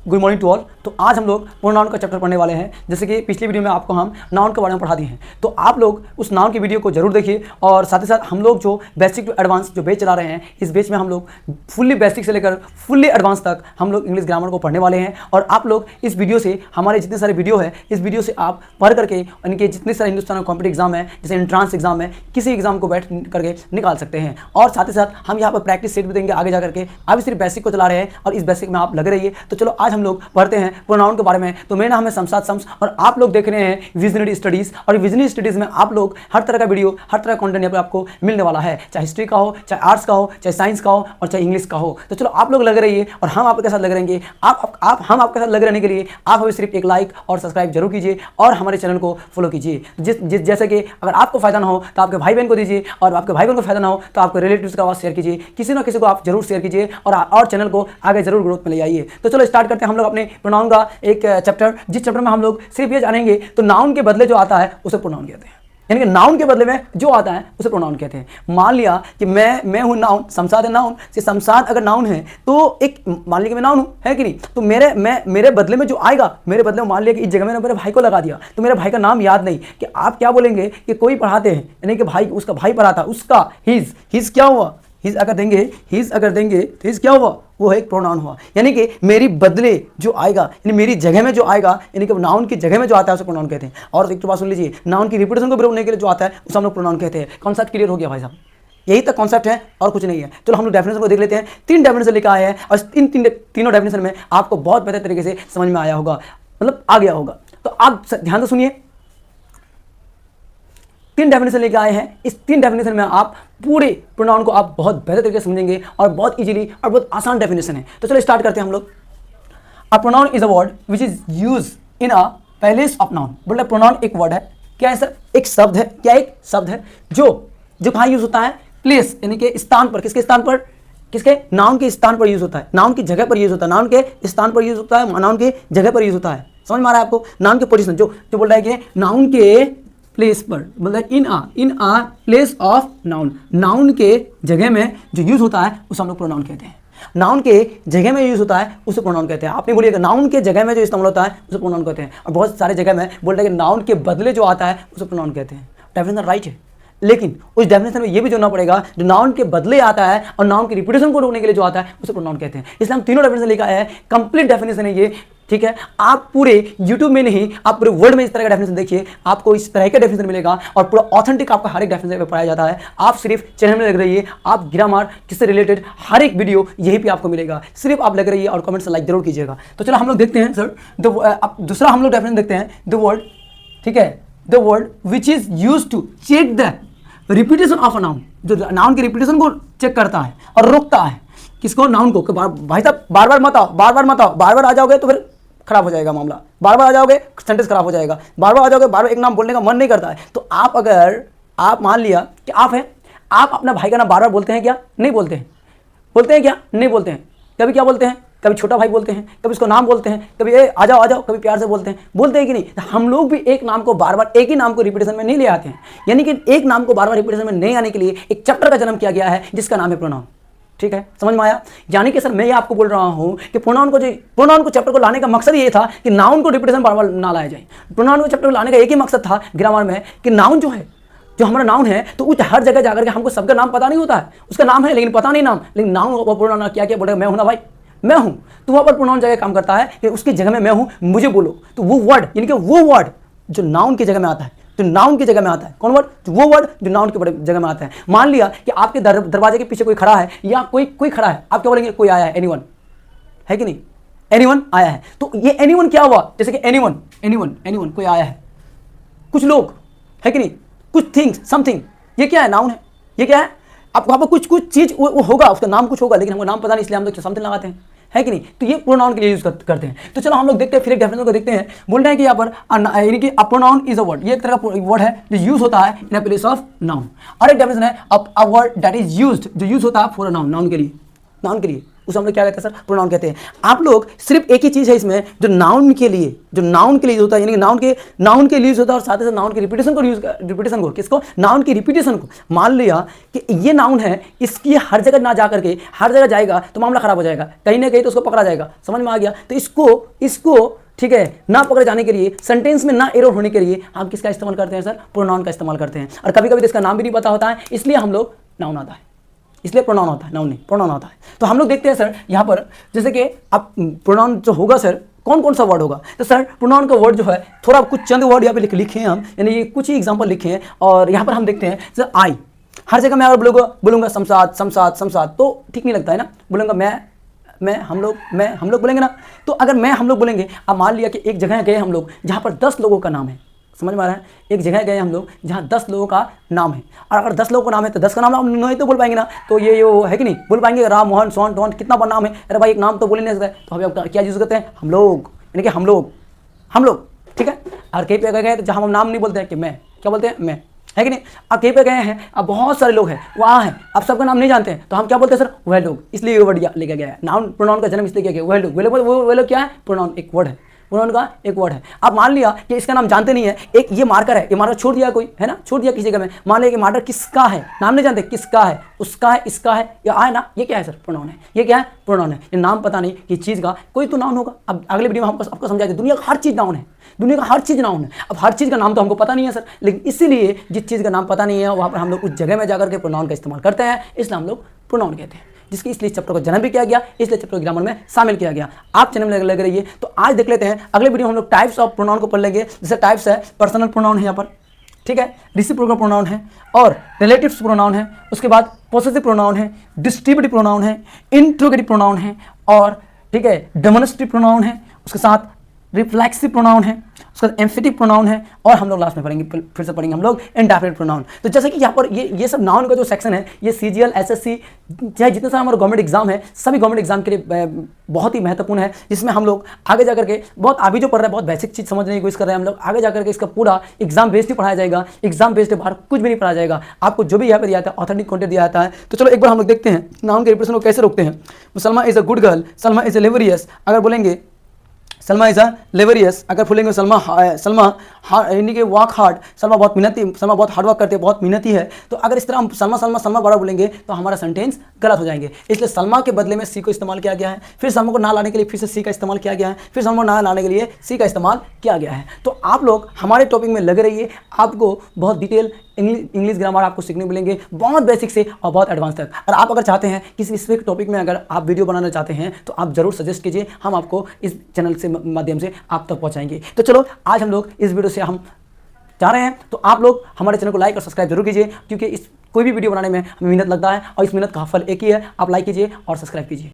Good morning to all. तो आज हम लोग प्रोनाउन का चैप्टर पढ़ने वाले हैं। जैसे कि पिछली वीडियो में आपको हम नाउन के बारे में पढ़ा दिए हैं, तो आप लोग उस नाउन की वीडियो को जरूर देखिए। और साथ ही साथ हम लोग जो बेसिक टू एडवांस जो बैच चला रहे हैं, इस बैच में हम लोग फुल्ली बेसिक से लेकर फुल्ली एडवांस तक हम लोग इंग्लिश ग्रामर को पढ़ने वाले हैं। और आप लोग इस वीडियो से, हमारे जितने सारे वीडियो है, इस वीडियो से आप पढ़ करके इनके जितने सारे हिंदुस्तान में कॉम्पिटिटिव एग्जाम है, जैसे एंट्रांस एग्जाम है, किसी एग्जाम को बैठ करके निकाल सकते हैं। और साथ ही साथ हम यहाँ पर प्रैक्टिस सेट भी देंगे आगे जा करके। अभी सिर्फ बेसिक को चला रहे हैं और इस बेसिक में आप लगे रहिए। तो चलो आज हम लोग पढ़ते हैं प्रोनाउन के बारे में। तो मेरा नाम है शमशाद शम्स और आप लोग देख रहे हैं विजनरी स्टडीज। और विजनरी स्टडीज में आप लोग हर तरह का वीडियो, हर तरह का कंटेंट यहाँ पे आपको मिलने वाला है, चाहे हिस्ट्री का हो, चाहे आर्ट्स का हो, चाहे साइंस का हो और चाहे इंग्लिश का हो। तो चलो आप लोग लगे रहिए और हम आपके साथ लगे रहेंगे। हम आपके साथ लगे रहने के लिए आप अभी सिर्फ एक लाइक और सब्सक्राइब जरूर कीजिए और हमारे चैनल को फॉलो कीजिए। जैसे कि अगर आपको फायदा ना हो तो आपके भाई बहन को दीजिए, और आपके भाई बहन को फायदा ना हो तो आपके रिलेटिव्स का आवाज शेयर कीजिए। किसी ना किसी को आप जरूर शेयर कीजिए और चैनल को आगे जरूर ग्रोथ में ले आइए। तो चलो स्टार्ट करते हैं हम लोग अपने प्रोनाउन का एक चैप्टर, जिस चैप्टर में हम लोग सिर्फ ये जानेंगे तो नाउन के बदले जो आता है उसे प्रोनाउन कहते हैं। यानी कि नाउन के बदले में जो आता है उसे प्रोनाउन कहते हैं। मान लिया कि मैं हूं नाउन, शमशाद है नाउन, शमशाद अगर नाउन है तो एक मान लिया कि मैं नाउन हूं, है कि नहीं, तो मेरे बदले में जो आएगा, मेरे बदले में मान लिया कि इस जगह में मेरे भाई को लगा दिया, तो मेरे भाई का नाम याद नहीं कि आप क्या बोलेंगे कि कोई पढ़ाते हैं, यानी कि भाई, उसका भाई पढ़ाता, उसका हिज क्या हुआ, हिज अगर देंगे तो हिज क्या हुआ, वो है एक प्रोनाउन हुआ। यानी कि मेरी बदले जो आएगा, यानी मेरी जगह में जो आएगा, यानी कि नाउन की जगह में जो आता है उसे प्रोनाउन कहते हैं। और एक तो बात सुन लीजिए, नाउन की रिपीटेशन को बोलने के लिए जो आता है उसे हम लोग प्रोनाउन कहते हैं। कॉन्सेप्ट क्लियर हो गया भाई साहब? यही तक कॉन्सेप्ट है और कुछ नहीं है। चलो हम लोग डेफिनेशन को देख लेते हैं। 3 डेफिनेशन लिखा है और तीनों डेफिनेशन में आपको बहुत बेहतर तरीके से समझ में आया होगा, मतलब आ गया होगा। तो आप ध्यान से सुनिए, 3 डेफिनेशन लेके आए हैं। इस 3 डेफिनेशन में आप पूरे प्रोनाउन को आप बहुत बेहतर तरीके से समझेंगे और बहुत इजीली, और बहुत आसान डेफिनेशन है। तो चलो स्टार्ट करते हैं हम लोग। A pronoun is a word which is use in a place of noun. बोले प्रोनाउन एक वर्ड है, क्या है सर? एक शब्द है। क्या एक शब्द है जो कहाँ यूज होता है? प्लेस, यानी कि स्थान पर। किसके स्थान पर? किसके? नाउन के स्थान पर यूज होता है, नाउन की जगह पर यूज होता है, नाउन के स्थान पर यूज होता है, नाउन के जगह पर यूज होता है। समझ में आ रहा है आपको? नाउन के पोजिशन जो बोल रहा है कि नाउन के प्लेस पर, मतलब इन आ प्लेस ऑफ नाउन, नाउन के जगह में जो यूज होता है उसे हम लोग प्रोनाउन कहते हैं। नाउन के जगह में यूज होता है उसे प्रोनाउन कहते हैं। आपने बोलिएगा नाउन के जगह में जो इस्तेमाल होता है उसे प्रोनाउन कहते हैं। और बहुत सारे जगह में बोल रहे हैं कि नाउन के बदले जो आता है उसे प्रोनाउन कहते हैं। डेफिनेशन राइट है, लेकिन उस डेफिनेशन में ये भी जोड़ना पड़ेगा, जो नाउन के बदले आता है और नाउन की रिपीटेशन को रोकने के लिए जो आता है उसे प्रोनाउन कहते हैं। इसलिए हम तीनों डेफिनेशन लिखा है, कंप्लीट डेफिनेशन है ये, ठीक है। आप पूरे YouTube में नहीं, आप पूरे वर्ल्ड में इस तरह का डेफिनेशन देखिए, आपको इस तरह का डेफिनेशन मिलेगा और पूरा ऑथेंटिक आपका हर एक डेफिनेशन पे पढ़ाया जाता है। आप सिर्फ चैनल में लग रहिए, आप ग्रामर किससे रिलेटेड हर एक वीडियो यहीं पे आपको मिलेगा, सिर्फ आप लग रहिए और कमेंट से लाइक जरूर कीजिएगा। तो चलो हम लोग देखते हैं सर, अब दूसरा हम लोग डेफिनेशन देखते हैं, द वर्ड, ठीक है, the word which is use to check the repetition of a noun, जो नाउन की रिपीटेशन को चेक करता है और रोकता है। किसको? नाउन को। भाई साहब बार बार मत आओ, बार बार आ जाओगे तो फिर खराब हो जाएगा मामला, बार बार आ जाओगे सेंटेंस खराब हो जाएगा, बार बार आ जाओगे, बार बार एक नाम बोलने का मन नहीं करता है। तो आप मान लिया कि आप हैं, आप अपना भाई का नाम बार बार बोलते हैं क्या? नहीं बोलते हैं। बोलते हैं क्या? नहीं बोलते हैं। कभी क्या बोलते हैं? कभी छोटा भाई बोलते हैं, कभी उसको नाम बोलते हैं, कभी आ जाओ, कभी प्यार से बोलते हैं कि नहीं? हम लोग भी एक नाम को बार बार, एक ही नाम को रिपीटेशन में नहीं ले आते हैं। यानी कि एक नाम को बार बार रिपीटेशन में नहीं आने के लिए एक चैप्टर का जन्म किया गया है जिसका नाम है प्रोनाउन। ठीक है, समझ में आया? यानी कि सर मैं ये आपको बोल रहा हूं कि प्रोनाउन को चैप्टर को लाने का मकसद ये था कि नाउन को रिपीटेशन बार बार ना लाया जाए। प्रोनाउन को चैप्टर को लाने का एक ही मकसद था ग्रामर में कि नाउन जो है, जो हमारा नाउन है, तो उस हर जगह जाकर के हमको सबका नाम पता नहीं होता है। उसका नाम है लेकिन पता नहीं नाम, लेकिन नाउन प्रोनाउन क्या बोलेगा? मैं हूं ना भाई, मैं हूं। तो वहां पर प्रोनाउन जगह काम करता है कि उसकी जगह में मैं हूं, मुझे बोलो। तो वो वर्ड, यानी कि वो वर्ड जो नाउन की जगह में आता है, तो नाउन की जगह में आता है कौन वर्ड? वो वर्ड जो नाउन की जगह में आता है। मान लिया कि आपके दरवाजे के पीछे कोई खड़ा है या कोई खड़ा है, आप क्या बोलेंगे? कोई आया है, एनीवन, है कि नहीं? एनीवन आया है। तो ये एनीवन क्या हुआ? जैसे कि एनीवन कोई आया है, कुछ लोग, है कि नहीं? कुछ थिंग्स, समथिंग, ये क्या है? नाउन है। ये क्या है? आपको वहाँ पर कुछ चीज वो होगा, उसका नाम कुछ होगा, लेकिन हमको नाम पता नहीं, इसलिए हम लोग समथिंग लगाते हैं, है कि नहीं? तो ये प्रोनाउन के लिए यूज करते हैं। तो चलो हम लोग देखते हैं, फिर एक डेफिनेशन को देखते हैं। बोल रहे हैं कि यहाँ पर यानी कि a pronoun is a word, ये एक तरह का वर्ड है जो यूज होता है इन अ प्लेस ऑफ नाउन। और एक डेफिनेशन है a word that is used, जो यूज होता है फॉर अ नाउन, नाउन के लिए। उसे हम लोग क्या कहते हैं सर, प्रोनाउन कहते हैं। आप लोग सिर्फ एक ही चीज़ है इसमें, जो नाउन के लिए यूज होता है, यानी कि नाउन के लिए यूज होता है, और साथ ही साथ नाउन की रिपीटेशन को किसको, नाउन की रिपीटेशन को। मान लिया कि ये नाउन है, इसकी हर जगह ना जा करके हर जगह जाएगा तो मामला खराब हो जाएगा, कहीं ना कहीं तो उसको पकड़ा जाएगा। समझ में आ गया? तो इसको ठीक है ना पकड़े जाने के लिए, सेंटेंस में ना एरर होने के लिए हम किसका इस्तेमाल करते हैं सर, प्रोनाउन का इस्तेमाल करते हैं। और कभी कभी तो इसका नाम भी नहीं पता होता है, इसलिए हम लोग नाउन आता है, इसलिए प्रोनाउन होता है, नाउन नहीं प्रोनाउन होता है। तो हम लोग देखते हैं सर यहाँ पर, जैसे कि अब प्रोनाउन जो होगा सर, कौन कौन सा वर्ड होगा। तो सर प्रोनाउन का वर्ड जो है, थोड़ा कुछ चंद वर्ड यहाँ पे लिखे हैं हम, यानी ये कुछ ही एग्जाम्पल लिखे हैं। और यहाँ पर हम देखते हैं सर आई, हर जगह मैं अगर बोलूँगा समसात तो ठीक नहीं लगता है ना, बोलूँगा मैं हम लोग बोलेंगे ना। तो अगर हम लोग बोलेंगे, अब मान लिया कि एक जगह गए हम लोग जहाँ पर 10 लोगों का नाम है, समझ में आ रहा है, एक जगह गए हम लोग जहाँ 10 लोगों का नाम है, और अगर 10 लोगों का नाम है तो 10 का नाम हम नहीं तो बोल पाएंगे ना, तो ये वो है कि नहीं, बोल पाएंगे राम मोहन सोहन टोहन, कितना बड़ा नाम है, अरे भाई एक नाम तो बोल ही नहीं सकता। तो हम क्या यूज़ करते हैं, हम लोग, यानी कि हम लोग, ठीक है। और कहीं पे गए तो जहाँ हम नाम नहीं बोलते हैं कि मैं, क्या बोलते हैं, मैं, है कि नहीं। अब कहीं पे गए हैं, अब बहुत सारे लोग हैं वहाँ हैं, अब सबका नाम नहीं जानते हैं, तो हम क्या बोलते हैं सर, वह लोग, इसलिए ये वर्ड लेके गया है। नाउन प्रोनाउन का जन्म इसलिए किया गया, वह लोग क्या है, प्रोनाउन एक वर्ड है, प्रोनाउन का एक वर्ड है। अब मान लिया कि इसका नाम जानते नहीं है, एक ये मार्कर है, ये मार्कर छोड़ दिया कोई, है ना, छोड़ दिया किसी जगह में, मान लिया कि मार्कर किसका है, नाम नहीं जानते, किसका है, उसका है, इसका है, या आए ना, ये क्या है सर, प्रोनाउन है। ये क्या है, प्रोनाउन है। ये नाम पता नहीं कि चीज़ का कोई तो नाउन होगा। अब अगले वीडियो में आपको समझाते, दुनिया का हर चीज़ नाउन है, दुनिया का हर चीज़ नाउन है। अब हर चीज़ का नाम तो हमको पता नहीं है सर, लेकिन इसीलिए जिस चीज़ का नाम पता नहीं है वहाँ पर हम लोग उस जगह में जाकर के प्रोनाउन का इस्तेमाल करते हैं, इसलिए हम लोग प्रोनाउन कहते हैं, जिसकी इसलिए चैप्टर को जन्म भी किया गया, इसलिए चैप्टर को ग्रामर में शामिल किया गया। आप चैनल में लग रही है। तो आज देख लेते हैं, अगले वीडियो में हम लोग टाइप्स ऑफ प्रोनाउन को पढ़ लेंगे। जैसे टाइप्स है, पर्सनल प्रोनाउन है यहाँ पर, ठीक है, रेसिप्रोकल प्रोनाउन है, और रिलेटिव्स प्रोनाउन है, उसके बाद पोसेसिव प्रोनाउन है, डिस्ट्रीब्यूटिव प्रोनाउन है, इंट्रोगेटिव प्रोनाउन है, और ठीक है डेमोन्स्ट्रेटिव प्रोनाउन है, उसके साथ रिफ्लेक्सिव प्रोनाउन है, उसका एम्फेटिक प्रोनाउन है, और हम लोग लास्ट में पढ़ेंगे, फिर से पढ़ेंगे हम लोग इंडेफिनिट प्रोनाउन। तो जैसे कि यहाँ पर ये सब नाउन का जो सेक्शन है, ये सीजीएल एसएससी चाहे जितने सारे हमारे गवर्नमेंट एग्जाम है, सभी गवर्नमेंट एग्जाम के लिए बहुत ही महत्वपूर्ण है, जिसमें हम लोग आगे जाकर के बहुत अभी जो पढ़ रहे हैं बहुत बेसिक चीज़ समझने की कोशिश कर रहे हैं हम लोग, आगे जाकर के इसका पूरा एग्जाम बेस्ड ही पढ़ाया जाएगा, एग्जाम बेस्ड बाहर कुछ भी नहीं पढ़ाया जाएगा। आपको जो भी यहाँ पर दिया जाता है ऑथेंटिक कंटेंट दिया जाता है। तो चलो एक बार हम लोग देखते हैं नाउन के रिप्रेजेंट को कैसे रोकते हैं। Salma is a good girl, Salma is a laborious, अगर बोलेंगे सलमा इज़ अ लेवरियस, अगर बोलेंगे सलमा यानी कि वर्क हार्ड, सलमा बहुत मेहनती, सलमा बहुत हार्ड वर्क करती है, बहुत मेहनती है। तो अगर इस तरह हम सलमा बड़ा बोलेंगे तो हमारा सेंटेंस गलत हो जाएंगे, इसलिए सलमा के बदले में सी को इस्तेमाल किया गया है। फिर सलमा को ना लाने के लिए फिर से सी का इस्तेमाल किया गया है, फिर सलमा को ना लाने के लिए सी का इस्तेमाल किया गया है। तो आप लोग हमारे टॉपिक में लगे रहिए, आपको बहुत डिटेल इंग्लिश ग्रामर आपको सीखने मिलेंगे, बहुत बेसिक से और बहुत एडवांस तक। और आप अगर चाहते हैं किसी स्पेसिफिक टॉपिक में अगर आप वीडियो बनाना चाहते हैं तो आप जरूर सजेस्ट कीजिए, हम आपको इस चैनल से माध्यम से आप तक पहुंचाएंगे। तो चलो आज हम लोग इस वीडियो से हम चाह रहे हैं, तो आप लोग हमारे चैनल को लाइक और सब्सक्राइब जरूर कीजिए, क्योंकि इस कोई भी वीडियो बनाने में हमें मेहनत लगता है और इस मेहनत का फल एक ही है, आप लाइक कीजिए और सब्सक्राइब कीजिए।